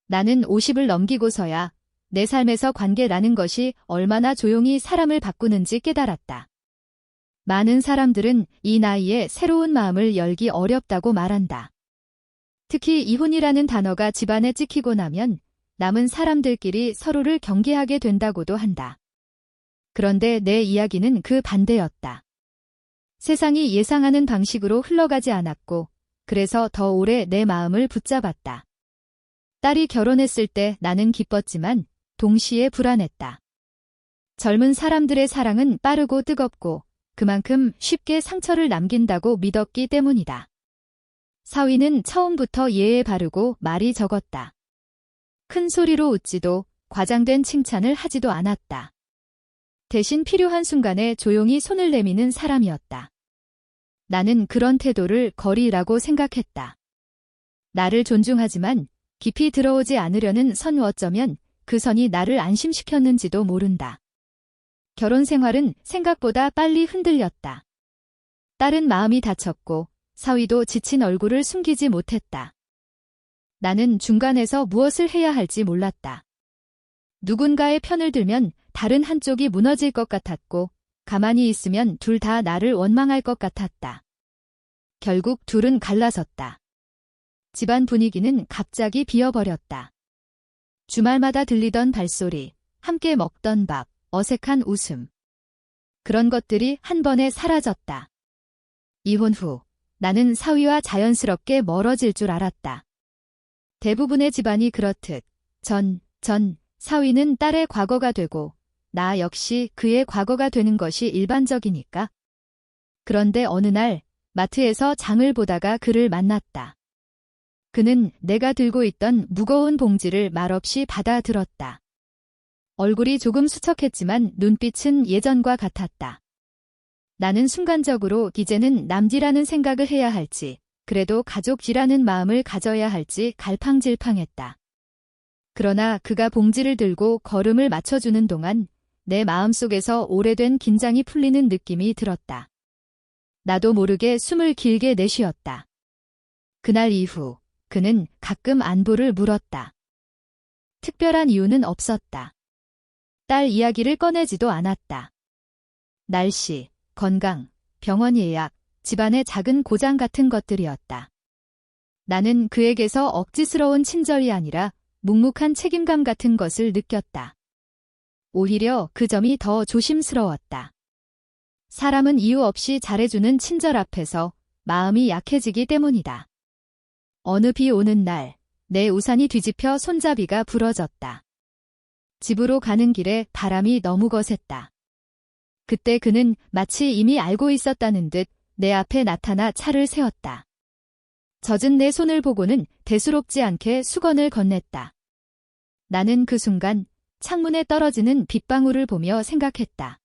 나는 50을 넘기고서야 내 삶에서 관계라는 것이 얼마나 조용히 사람을 바꾸는지 깨달았다. 많은 사람들은 이 나이에 새로운 마음을 열기 어렵다고 말한다. 특히 이혼이라는 단어가 집안에 찍히고 나면 남은 사람들끼리 서로를 경계하게 된다고도 한다. 그런데 내 이야기는 그 반대였다. 세상이 예상하는 방식으로 흘러가지 않았고, 그래서 더 오래 내 마음을 붙잡았다. 딸이 결혼했을 때 나는 기뻤지만 동시에 불안했다. 젊은 사람들의 사랑은 빠르고 뜨겁고 그만큼 쉽게 상처를 남긴다고 믿었기 때문이다. 사위는 처음부터 예에 바르고 말이 적었다. 큰 소리로 웃지도 과장된 칭찬을 하지도 않았다. 대신 필요한 순간에 조용히 손을 내미는 사람이었다. 나는 그런 태도를 거리라고 생각했다. 나를 존중하지만 깊이 들어오지 않으려는 선, 어쩌면 그 선이 나를 안심시켰는지도 모른다. 결혼 생활은 생각보다 빨리 흔들렸다. 딸은 마음이 다쳤고 사위도 지친 얼굴을 숨기지 못했다. 나는 중간에서 무엇을 해야 할지 몰랐다. 누군가의 편을 들면 다른 한쪽이 무너질 것 같았고 가만히 있으면 둘 다 나를 원망할 것 같았다. 결국 둘은 갈라섰다. 집안 분위기는 갑자기 비어버렸다. 주말마다 들리던 발소리, 함께 먹던 밥, 어색한 웃음. 그런 것들이 한 번에 사라졌다. 이혼 후 나는 사위와 자연스럽게 멀어질 줄 알았다. 대부분의 집안이 그렇듯 전 사위는 딸의 과거가 되고 나 역시 그의 과거가 되는 것이 일반적이니까. 그런데 어느 날 마트에서 장을 보다가 그를 만났다. 그는 내가 들고 있던 무거운 봉지를 말없이 받아들었다. 얼굴이 조금 수척했지만 눈빛은 예전과 같았다. 나는 순간적으로 이제는 남지라는 생각을 해야 할지, 그래도 가족이라는 마음을 가져야 할지 갈팡질팡했다. 그러나 그가 봉지를 들고 걸음을 맞춰주는 동안 내 마음속에서 오래된 긴장이 풀리는 느낌이 들었다. 나도 모르게 숨을 길게 내쉬었다. 그날 이후 그는 가끔 안부를 물었다. 특별한 이유는 없었다. 딸 이야기를 꺼내지도 않았다. 날씨, 건강, 병원 예약, 집안의 작은 고장 같은 것들이었다. 나는 그에게서 억지스러운 친절이 아니라 묵묵한 책임감 같은 것을 느꼈다. 오히려 그 점이 더 조심스러웠다. 사람은 이유 없이 잘해주는 친절 앞에서 마음이 약해지기 때문이다. 어느 비 오는 날, 내 우산이 뒤집혀 손잡이가 부러졌다. 집으로 가는 길에 바람이 너무 거셌다. 그때 그는 마치 이미 알고 있었다는 듯 내 앞에 나타나 차를 세웠다. 젖은 내 손을 보고는 대수롭지 않게 수건을 건넸다. 나는 그 순간 창문에 떨어지는 빗방울을 보며 생각했다.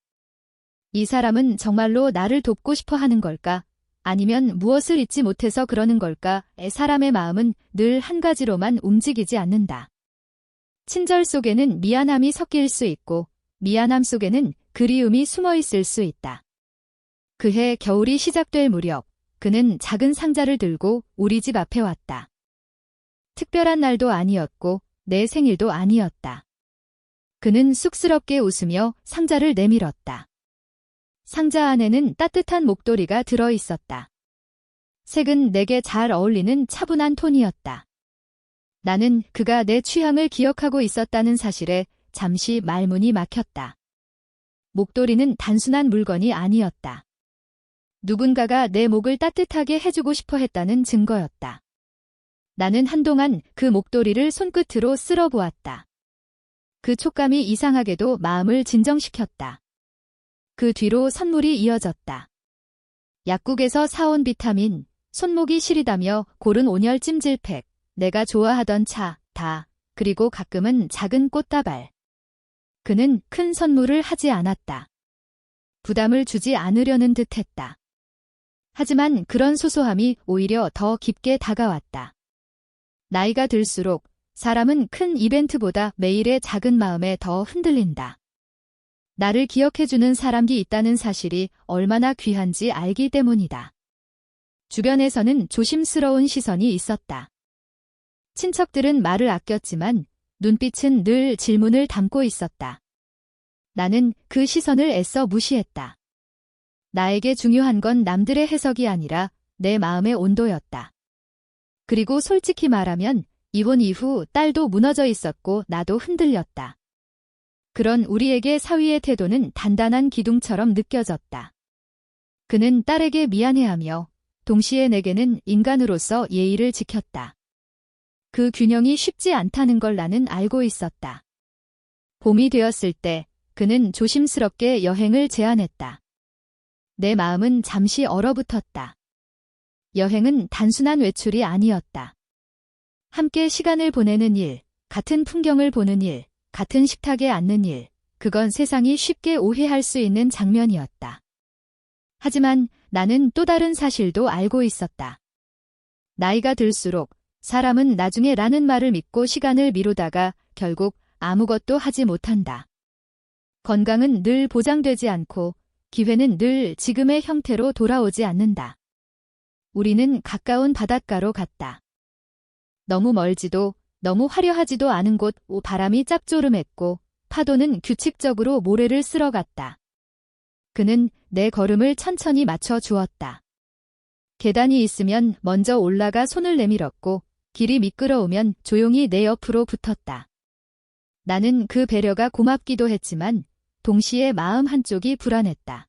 이 사람은 정말로 나를 돕고 싶어 하는 걸까? 아니면 무엇을 잊지 못해서 그러는 걸까? 사람의 마음은 늘 한 가지로만 움직이지 않는다. 친절 속에는 미안함이 섞일 수 있고 미안함 속에는 그리움이 숨어 있을 수 있다. 그해 겨울이 시작될 무렵 그는 작은 상자를 들고 우리 집 앞에 왔다. 특별한 날도 아니었고 내 생일도 아니었다. 그는 쑥스럽게 웃으며 상자를 내밀었다. 상자 안에는 따뜻한 목도리가 들어 있었다. 색은 내게 잘 어울리는 차분한 톤이었다. 나는 그가 내 취향을 기억하고 있었다는 사실에 잠시 말문이 막혔다. 목도리는 단순한 물건이 아니었다. 누군가가 내 목을 따뜻하게 해주고 싶어 했다는 증거였다. 나는 한동안 그 목도리를 손끝으로 쓸어보았다. 그 촉감이 이상하게도 마음을 진정시켰다. 그 뒤로 선물이 이어졌다. 약국에서 사온 비타민, 손목이 시리다며 고른 온열 찜질팩, 내가 좋아하던 차, 다, 그리고 가끔은 작은 꽃다발. 그는 큰 선물을 하지 않았다. 부담을 주지 않으려는 듯 했다. 하지만 그런 소소함이 오히려 더 깊게 다가왔다. 나이가 들수록 사람은 큰 이벤트보다 매일의 작은 마음에 더 흔들린다. 나를 기억해주는 사람이 있다는 사실이 얼마나 귀한지 알기 때문이다. 주변에서는 조심스러운 시선이 있었다. 친척들은 말을 아꼈지만 눈빛은 늘 질문을 담고 있었다. 나는 그 시선을 애써 무시했다. 나에게 중요한 건 남들의 해석이 아니라 내 마음의 온도였다. 그리고 솔직히 말하면 이혼 이후 딸도 무너져 있었고 나도 흔들렸다. 그런 우리에게 사위의 태도는 단단한 기둥처럼 느껴졌다. 그는 딸에게 미안해하며 동시에 내게는 인간으로서 예의를 지켰다. 그 균형이 쉽지 않다는 걸 나는 알고 있었다. 봄이 되었을 때 그는 조심스럽게 여행을 제안했다. 내 마음은 잠시 얼어붙었다. 여행은 단순한 외출이 아니었다. 함께 시간을 보내는 일, 같은 풍경을 보는 일, 같은 식탁에 앉는 일, 그건 세상이 쉽게 오해할 수 있는 장면이었다. 하지만 나는 또 다른 사실도 알고 있었다. 나이가 들수록 사람은 나중에 라는 말을 믿고 시간을 미루다가 결국 아무것도 하지 못한다. 건강은 늘 보장되지 않고 기회는 늘 지금의 형태로 돌아오지 않는다. 우리는 가까운 바닷가로 갔다. 너무 멀지도 너무 화려하지도 않은 곳. 바람이 짭조름했고 파도는 규칙적으로 모래를 쓸어갔다. 그는 내 걸음을 천천히 맞춰 주었다. 계단이 있으면 먼저 올라가 손을 내밀었고 길이 미끄러우면 조용히 내 옆으로 붙었다. 나는 그 배려가 고맙기도 했지만 동시에 마음 한쪽이 불안했다.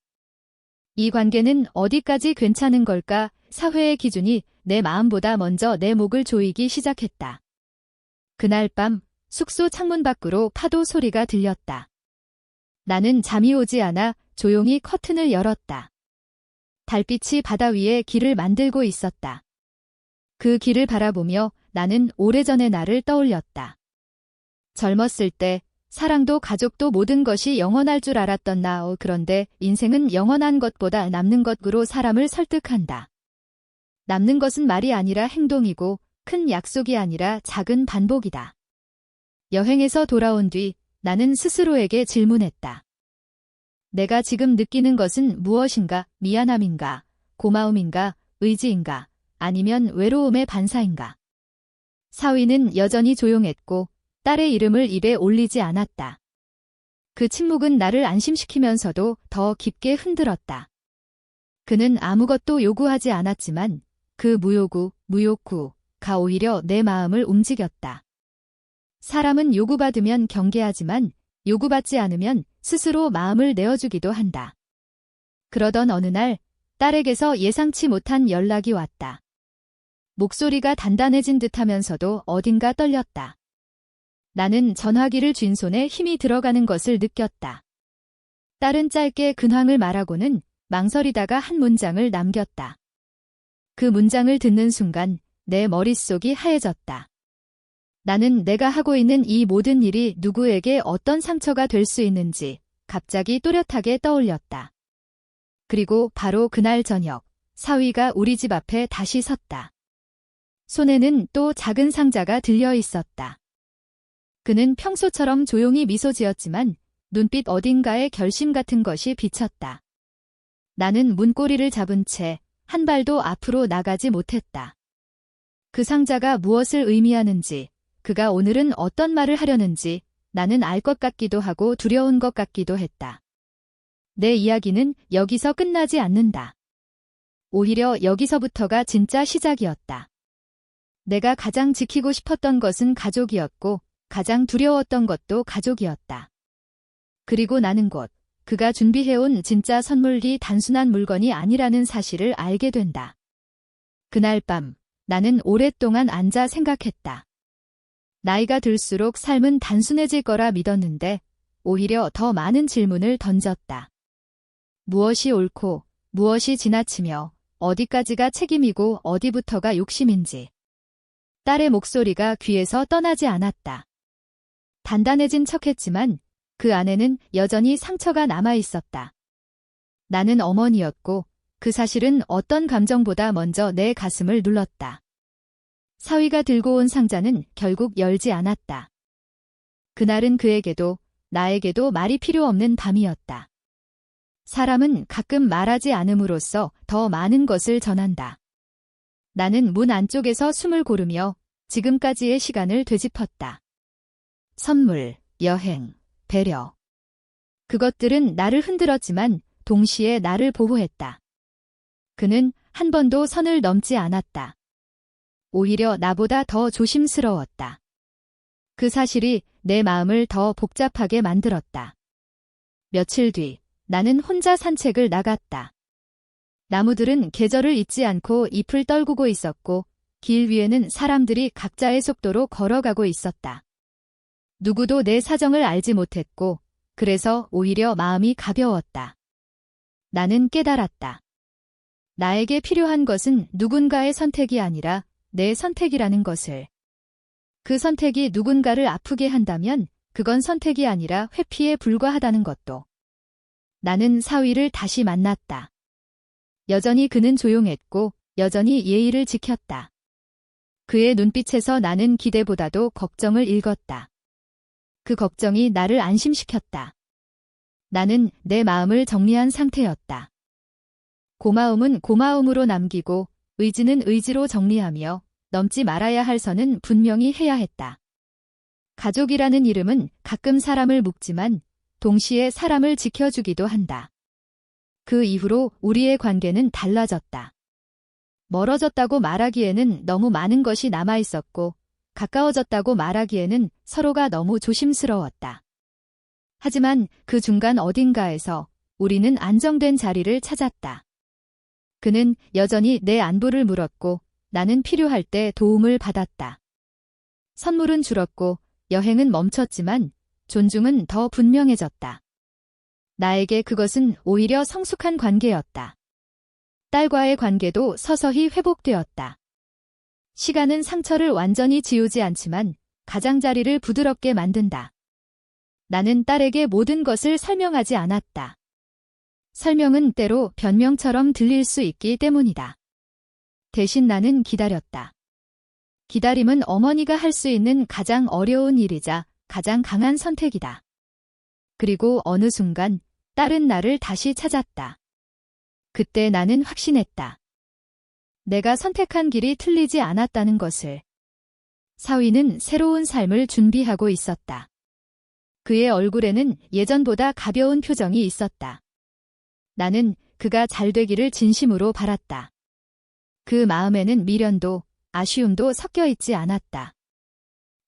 이 관계는 어디까지 괜찮은 걸까? 사회의 기준이 내 마음보다 먼저 내 목을 조이기 시작했다. 그날 밤 숙소 창문 밖으로 파도 소리가 들렸다. 나는 잠이 오지 않아 조용히 커튼을 열었다. 달빛이 바다 위에 길을 만들고 있었다. 그 길을 바라보며 나는 오래전의 나를 떠올렸다. 젊었을 때 사랑도 가족도 모든 것이 영원할 줄 알았던 나. 그런데 인생은 영원한 것보다 남는 것으로 사람을 설득한다. 남는 것은 말이 아니라 행동이고 큰 약속이 아니라 작은 반복이다. 여행에서 돌아온 뒤 나는 스스로에게 질문했다. 내가 지금 느끼는 것은 무엇인가? 미안함인가? 고마움인가? 의지인가? 아니면 외로움의 반사인가? 사위는 여전히 조용했고 딸의 이름을 입에 올리지 않았다. 그 침묵은 나를 안심시키면서도 더 깊게 흔들었다. 그는 아무것도 요구하지 않았지만 그 무욕구가 오히려 내 마음을 움직였다. 사람은 요구받으면 경계하지만 요구받지 않으면 스스로 마음을 내어주기도 한다. 그러던 어느 날 딸에게서 예상치 못한 연락이 왔다. 목소리가 단단해진 듯하면서도 어딘가 떨렸다. 나는 전화기를 쥔 손에 힘이 들어가는 것을 느꼈다. 딸은 짧게 근황을 말하고는 망설이다가 한 문장을 남겼다. 그 문장을 듣는 순간 내 머릿속이 하얘졌다. 나는 내가 하고 있는 이 모든 일이 누구에게 어떤 상처가 될 수 있는지 갑자기 또렷하게 떠올렸다. 그리고 바로 그날 저녁, 사위가 우리 집 앞에 다시 섰다. 손에는 또 작은 상자가 들려 있었다. 그는 평소처럼 조용히 미소 지었지만 눈빛 어딘가에 결심 같은 것이 비쳤다. 나는 문고리를 잡은 채 한 발도 앞으로 나가지 못했다. 그 상자가 무엇을 의미하는지, 그가 오늘은 어떤 말을 하려는지 나는 알 것 같기도 하고 두려운 것 같기도 했다. 내 이야기는 여기서 끝나지 않는다. 오히려 여기서부터가 진짜 시작이었다. 내가 가장 지키고 싶었던 것은 가족이었고 가장 두려웠던 것도 가족이었다. 그리고 나는 곧 그가 준비해온 진짜 선물이 단순한 물건이 아니라는 사실을 알게 된다. 그날 밤 나는 오랫동안 앉아 생각했다. 나이가 들수록 삶은 단순해질 거라 믿었는데 오히려 더 많은 질문을 던졌다. 무엇이 옳고 무엇이 지나치며 어디까지가 책임이고 어디부터가 욕심인지. 딸의 목소리가 귀에서 떠나지 않았다. 단단해진 척했지만 그 안에는 여전히 상처가 남아 있었다. 나는 어머니였고 그 사실은 어떤 감정보다 먼저 내 가슴을 눌렀다. 사위가 들고 온 상자는 결국 열지 않았다. 그날은 그에게도 나에게도 말이 필요 없는 밤이었다. 사람은 가끔 말하지 않음으로써 더 많은 것을 전한다. 나는 문 안쪽에서 숨을 고르며 지금까지의 시간을 되짚었다. 선물, 여행, 배려. 그것들은 나를 흔들었지만 동시에 나를 보호했다. 그는 한 번도 선을 넘지 않았다. 오히려 나보다 더 조심스러웠다. 그 사실이 내 마음을 더 복잡하게 만들었다. 며칠 뒤, 나는 혼자 산책을 나갔다. 나무들은 계절을 잊지 않고 잎을 떨구고 있었고, 길 위에는 사람들이 각자의 속도로 걸어가고 있었다. 누구도 내 사정을 알지 못했고, 그래서 오히려 마음이 가벼웠다. 나는 깨달았다. 나에게 필요한 것은 누군가의 선택이 아니라 내 선택이라는 것을. 그 선택이 누군가를 아프게 한다면 그건 선택이 아니라 회피에 불과하다는 것도. 나는 사위를 다시 만났다. 여전히 그는 조용했고 여전히 예의를 지켰다. 그의 눈빛에서 나는 기대보다도 걱정을 읽었다. 그 걱정이 나를 안심시켰다. 나는 내 마음을 정리한 상태였다. 고마움은 고마움으로 남기고 의지는 의지로 정리하며 넘지 말아야 할 선은 분명히 해야 했다. 가족이라는 이름은 가끔 사람을 묶지만 동시에 사람을 지켜주기도 한다. 그 이후로 우리의 관계는 달라졌다. 멀어졌다고 말하기에는 너무 많은 것이 남아있었고 가까워졌다고 말하기에는 서로가 너무 조심스러웠다. 하지만 그 중간 어딘가에서 우리는 안정된 자리를 찾았다. 그는 여전히 내 안부를 물었고 나는 필요할 때 도움을 받았다. 선물은 줄었고 여행은 멈췄지만 존중은 더 분명해졌다. 나에게 그것은 오히려 성숙한 관계였다. 딸과의 관계도 서서히 회복되었다. 시간은 상처를 완전히 지우지 않지만 가장자리를 부드럽게 만든다. 나는 딸에게 모든 것을 설명하지 않았다. 설명은 때로 변명처럼 들릴 수 있기 때문이다. 대신 나는 기다렸다. 기다림은 어머니가 할 수 있는 가장 어려운 일이자 가장 강한 선택이다. 그리고 어느 순간 딸은 나를 다시 찾았다. 그때 나는 확신했다. 내가 선택한 길이 틀리지 않았다는 것을. 사위는 새로운 삶을 준비하고 있었다. 그의 얼굴에는 예전보다 가벼운 표정이 있었다. 나는 그가 잘 되기를 진심으로 바랐다. 그 마음에는 미련도 아쉬움도 섞여 있지 않았다.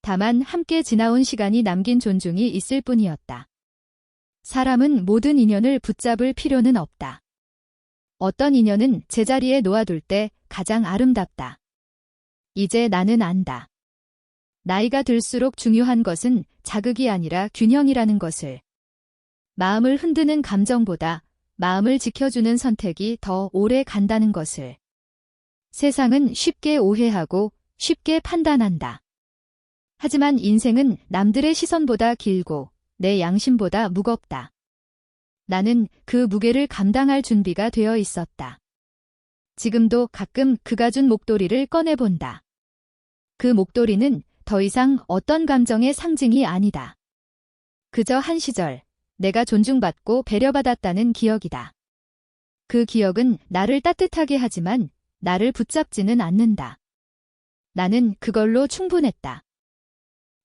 다만 함께 지나온 시간이 남긴 존중이 있을 뿐이었다. 사람은 모든 인연을 붙잡을 필요는 없다. 어떤 인연은 제자리에 놓아둘 때 가장 아름답다. 이제 나는 안다. 나이가 들수록 중요한 것은 자극이 아니라 균형이라는 것을. 마음을 흔드는 감정보다 마음을 지켜주는 선택이 더 오래 간다는 것을. 세상은 쉽게 오해하고 쉽게 판단한다. 하지만 인생은 남들의 시선보다 길고 내 양심보다 무겁다. 나는 그 무게를 감당할 준비가 되어 있었다. 지금도 가끔 그가 준 목도리를 꺼내본다. 그 목도리는 더 이상 어떤 감정의 상징이 아니다. 그저 한 시절 내가 존중받고 배려받았다는 기억이다. 그 기억은 나를 따뜻하게 하지만 나를 붙잡지는 않는다. 나는 그걸로 충분했다.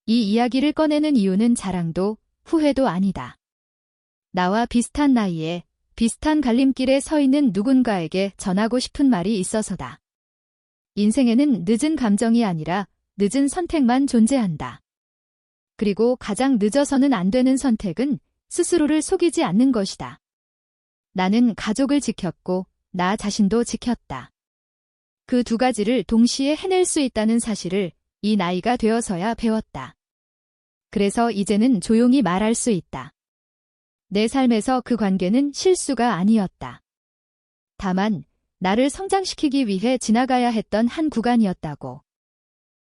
이 이야기를 꺼내는 이유는 자랑도 후회도 아니다. 나와 비슷한 나이에 비슷한 갈림길에 서 있는 누군가에게 전하고 싶은 말이 있어서다. 인생에는 늦은 감정이 아니라 늦은 선택만 존재한다. 그리고 가장 늦어서는 안 되는 선택은 스스로를 속이지 않는 것이다. 나는 가족을 지켰고 나 자신도 지켰다. 그 두 가지를 동시에 해낼 수 있다는 사실을 이 나이가 되어서야 배웠다. 그래서 이제는 조용히 말할 수 있다. 내 삶에서 그 관계는 실수가 아니었다. 다만 나를 성장시키기 위해 지나가야 했던 한 구간이었다고.